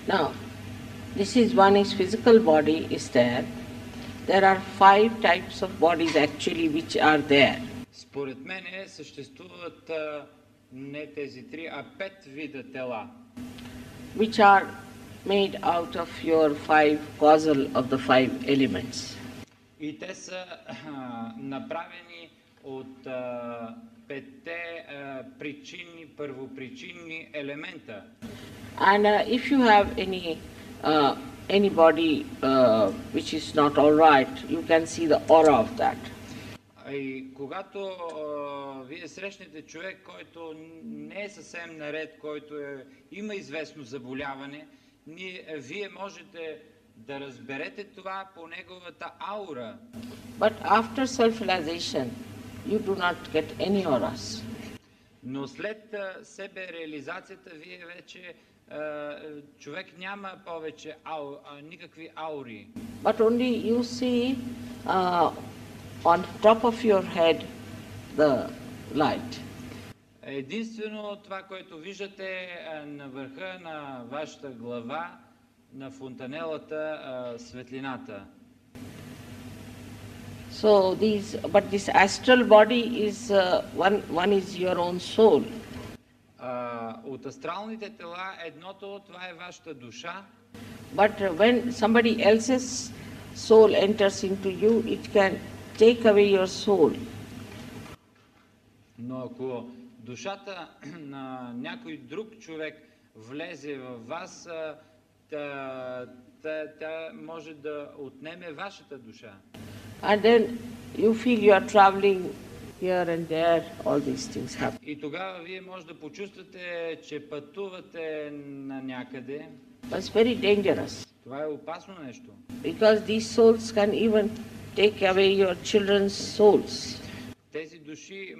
Now, this is one is physical body is there. There are 5 types of bodies actually which are there. Според мене съществуват не тези 3, а 5 вида тела, Which are made out of your 5 causal of the 5 elements. и те са направени от 5-те причинни, първопричинни елемента. And if you have any body which is not all right, you can see the aura of that. И когато вие срещнете човек, който не е съвсем наред, който има известно заболяване, вие можете да разберете това по неговата аура. But after self-realization, you do not get any auras. Но след себе реализацията, вие вече човек няма повече никакви аури. But only you see on top of your head the light. Единствено това, което виждате на върха на вашата глава, на фонтанелата, светлината. So but this astral body is one is your own soul. От астралните тела едното, това е вашата душа. But when somebody else's soul enters into you, it can take away your soul. Но ако душата на някой друг човек влезе във вас, тя може да отнеме вашата душа. And then you feel you are traveling here and there, all these things happen. И тогава вие може да почувствате, че пътувате на някъде. But it's very dangerous. Това е опасно нещо. Because these souls can even take away your children's souls. Тези души